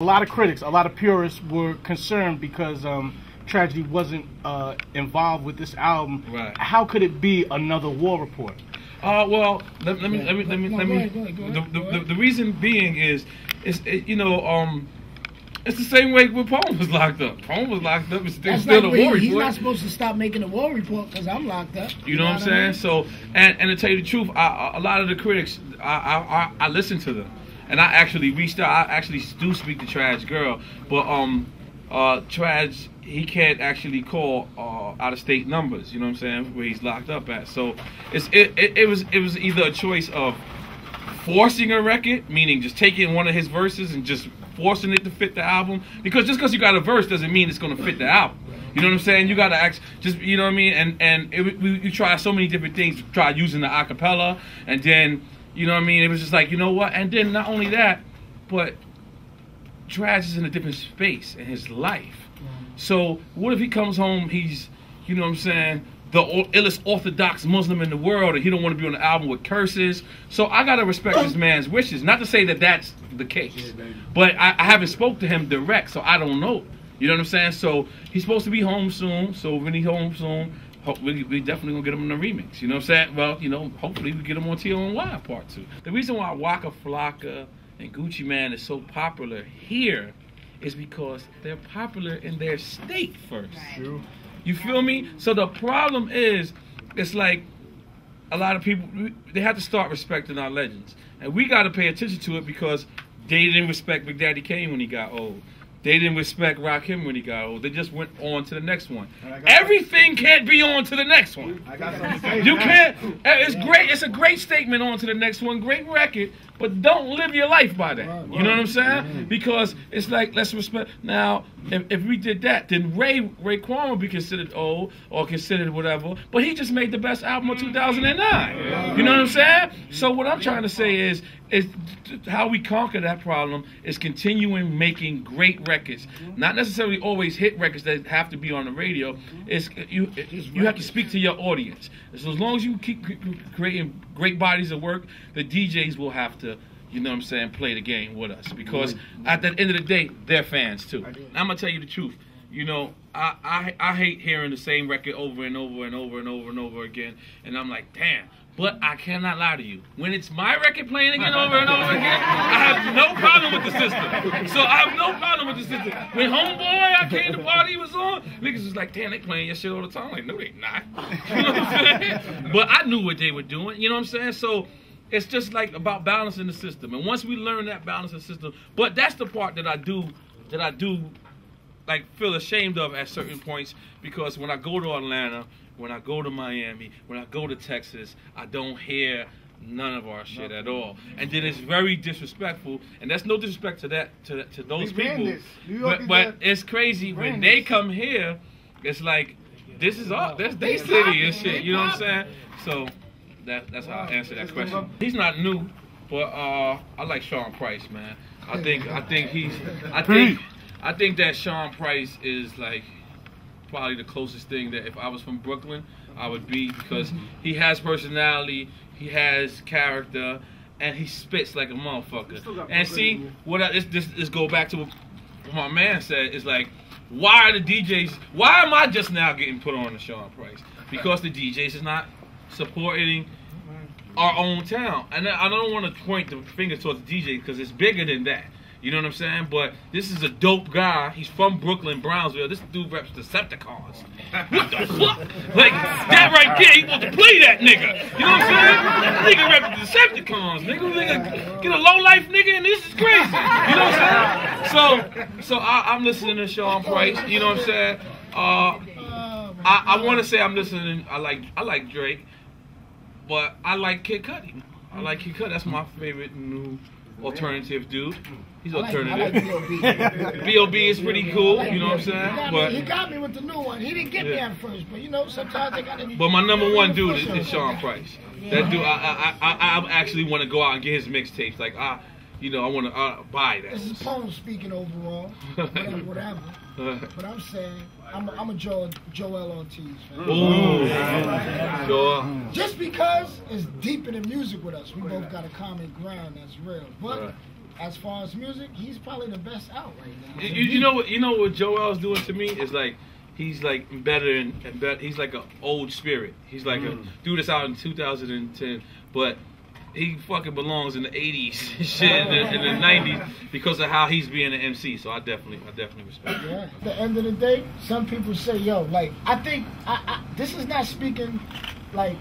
A lot of critics, a lot of purists were concerned because Tragedy wasn't involved with this album. Right. How could it be another war report? Well, let me. The reason being is it's the same way when Capone was locked up. Capone was locked up. It's still a war report. He's not supposed to stop making a war report because I'm locked up. You know what I'm saying? So, and to tell you the truth, a lot of the critics, I listen to them, and I actually reached out. I actually do speak to Trag's girl, but Trag, he can't actually call out of state numbers. You know what I'm saying? Where he's locked up at. So it was either a choice of forcing a record, meaning just taking one of his verses and just forcing it to fit the album, because just because you got a verse doesn't mean it's going to fit the album. You know what I'm saying? You got to act, just, you know what I mean? And you try so many different things. Try using the acapella, and then, you know what I mean? It was just like, you know what? And then not only that, but Trag is in a different space in his life. So what if he comes home, he's, you know what I'm saying, the illest Orthodox Muslim in the world, and he don't want to be on the album with curses. So I gotta respect this man's wishes. Not to say that that's the case, but I haven't spoke to him direct, so I don't know. You know what I'm saying? So he's supposed to be home soon. So when he's home soon, we definitely gonna get him in the remix. You know what I'm saying? Well, you know, hopefully we get him on TLNY Part 2. The reason why Waka Flocka and Gucci Mane is so popular here is because they're popular in their state first. True. You feel me? So the problem is, it's like a lot of people, they have to start respecting our legends. And we got to pay attention to it because they didn't respect Big Daddy Kane when he got old. They didn't respect Rakim when he got old. They just went on to the next one. Everything can't be on to the next one. You can't. It's great. It's a great statement on to the next one. Great record. But don't live your life by that. You know what I'm saying? Because it's like, let's respect. Now, if we did that, then Raekwon would be considered old or considered whatever. But he just made the best album of 2009. You know what I'm saying? So what I'm trying to say is how we conquer that problem is continuing making great records. Not necessarily always hit records that have to be on the radio. You have to speak to your audience. So as long as you keep creating great bodies of work, the DJs will have to, you know what I'm saying, play the game with us. Because at the end of the day, they're fans too. I'm going to tell you the truth. You know, I hate hearing the same record over and over and over and over and over again. And I'm like, damn. But I cannot lie to you. When it's my record playing again over and over again, I have no problem with the system. So I have no problem with the system. When Homeboy, I came to party, was on, niggas was like, damn, they playing your shit all the time. I'm like, no, they not. You know what I'm saying? But I knew what they were doing. You know what I'm saying? So it's just like about balancing the system. And once we learn that balancing system, but that's the part that I do like feel ashamed of at certain points, because when I go to Atlanta, when I go to Miami, when I go to Texas, I don't hear none of our shit at all. And then it's very disrespectful, and that's no disrespect to those people. But it's crazy when they come here, it's like, this is all, that's their city and shit, you know what I'm saying? So that's how I answer that question. He's not new, but I like Sean Price, man. I think that Sean Price is like probably the closest thing that if I was from Brooklyn, I would be, because he has personality, he has character, and he spits like a motherfucker. And see, this go back to what my man said, is like, why are the DJs, why am I just now getting put on to Sean Price? Because the DJs is not supporting our own town. And I don't want to point the finger towards the DJ, because it's bigger than that. You know what I'm saying? But this is a dope guy. He's from Brooklyn, Brownsville. This dude reps Decepticons. What the fuck? Like, that right there, he wants to play that nigga. You know what I'm saying? Nigga reps Decepticons. Nigga get a low-life nigga, and this is crazy. You know what I'm saying? So I'm listening to Sean Price. You know what I'm saying? I want to say I'm listening. I like Drake, but I like Kid Cudi. I like Kid Cudi. That's my favorite new alternative dude. He's alternative. Like B.O.B. is pretty cool, you know what I'm saying? But he got me with the new one. He didn't get me at first, but you know, sometimes they got to. But my number one dude is Sean Price. That dude, I actually want to go out and get his mixtapes. Like, you know, I want to buy that. This is Capone speaking overall, whatever. But I'm saying, I'm a Joel Ortiz fan. Ooh, sure. Just because it's deep in the music with us, we both got a common ground that's real. But as far as music, he's probably the best out right now. You know what Joel's doing to me is like he's like better and better. He's like an old spirit. He's like a dude that's out in 2010, but he fucking belongs in the 80s and shit in the 90s because of how he's being an MC. So I definitely respect it. Yeah. At the end of the day, some people say, yo, like, I think this is not speaking like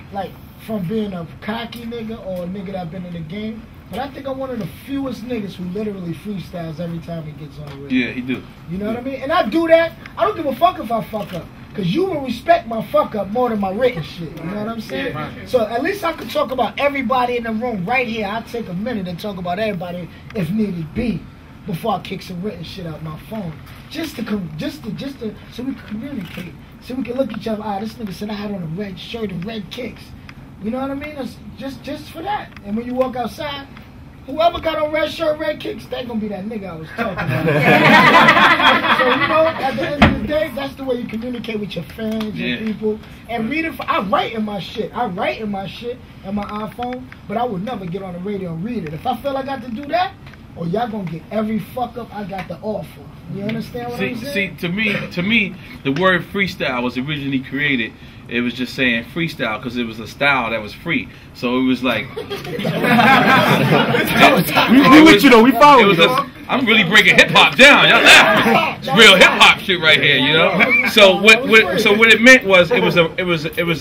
from being a cocky nigga or a nigga that been in the game, but I think I'm one of the fewest niggas who literally freestyles every time he gets on the radio. Yeah, he do. You know what I mean? And I do that. I don't give a fuck if I fuck up. Because you will respect my fuck up more than my written shit. You know what I'm saying? Yeah. So at least I could talk about everybody in the room right here. I'll take a minute and talk about everybody if needed be before I kick some written shit out my phone. Just to so we can communicate. So we can look at each other. This nigga said I had on a red shirt and red kicks. You know what I mean? It's just for that. And when you walk outside, whoever got on red shirt, red kicks, they gonna be that nigga I was talking about. So, you know, at the end of the day, that's the way you communicate with your fans, your people. And read it. I write in my shit on my iPhone, but I would never get on the radio and read it. If I feel I got to do that, y'all gonna get every fuck up I got to offer. You understand what I'm saying? See, to me, the word freestyle was originally created. It was just saying freestyle because it was a style that was free. So it was like we with you though. We follow you. I'm really breaking hip hop down. Y'all laughing. It's real hip hop shit right here, you know. So what it meant was it was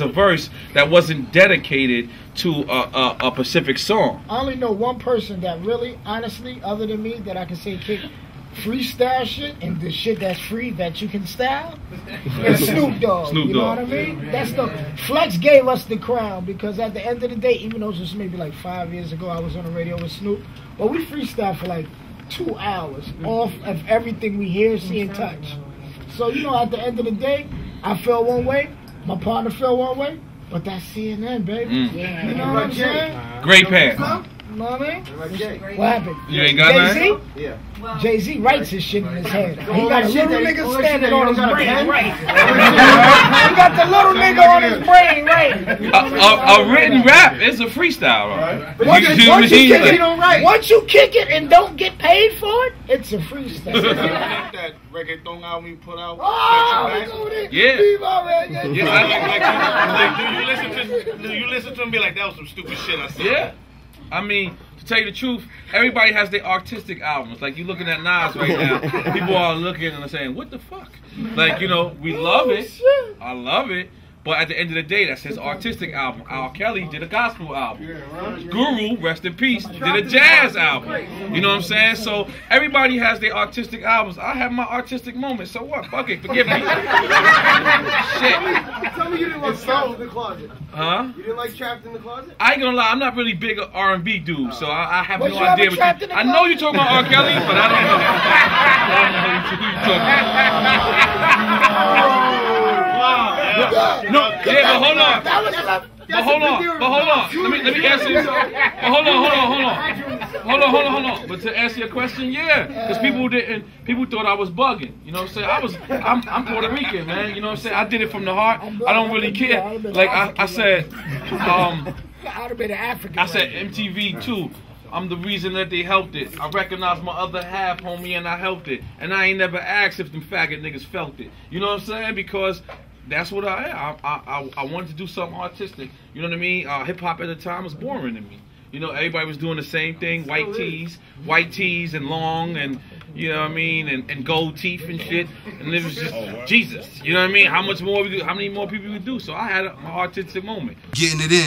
a verse that wasn't dedicated to a specific song. I only know one person that really, honestly, other than me, that I can say kick freestyle shit and the shit that's free that you can style. It's Snoop Dogg. You know what I mean? That's the Flex gave us the crown because at the end of the day, even though it was maybe like 5 years ago, I was on the radio with Snoop, but we freestyle for like 2 hours off of everything we hear, see, and touch. So you know, at the end of the day, I feel one way, my partner feel one way, but that's CNN, baby. You know what I'm saying? Great pass. You know what I mean? What happened? You ain't got Jay-Z? Yeah. Jay-Z writes his shit in his head. He got a little nigga standing on his brain, right? He got the little nigga on his brain, right? A written rap is a freestyle, right? Once you kick it and don't get paid for it, it's a freestyle. That reggaeton album you put out. Yeah. Do you listen to him and be like, that was some stupid shit I said? Yeah. I mean, to tell you the truth, everybody has their artistic albums. Like, you're looking at Nas right now. People are looking and saying, what the fuck? Like, you know, we love it. I love it. But at the end of the day, that's his artistic album. R. Kelly did a gospel album. Guru, rest in peace, did a jazz album. You know what I'm saying? So everybody has their artistic albums. I have my artistic moments. So what? Fuck it. Forgive me. Shit. Tell me you didn't like Trapped in the Closet. Huh? You didn't like Trapped in the Closet? I ain't gonna lie. I'm not really big an R&B dude, so I have no idea what you... I know you're talking about R. Kelly, but I don't know. I don't know who you're talking about. But hold on. Let me answer you. But hold on. But to answer your question, yeah, because people thought I was bugging. You know what I'm saying? I'm Puerto Rican, man. You know what I'm saying? I did it from the heart. I don't really care. Like I said, I said MTV too. I'm the reason that they helped it. I recognize my other half, homie, and I helped it. And I ain't never asked if them faggot niggas felt it. You know what I'm saying? Because that's what I am. I wanted to do something artistic. You know what I mean? Hip hop at the time was boring to me. You know, everybody was doing the same thing: white tees and long, and you know what I mean, and gold teeth and shit. And it was just Jesus. You know what I mean? How many more people we could do? So I had my artistic moment. Getting it in.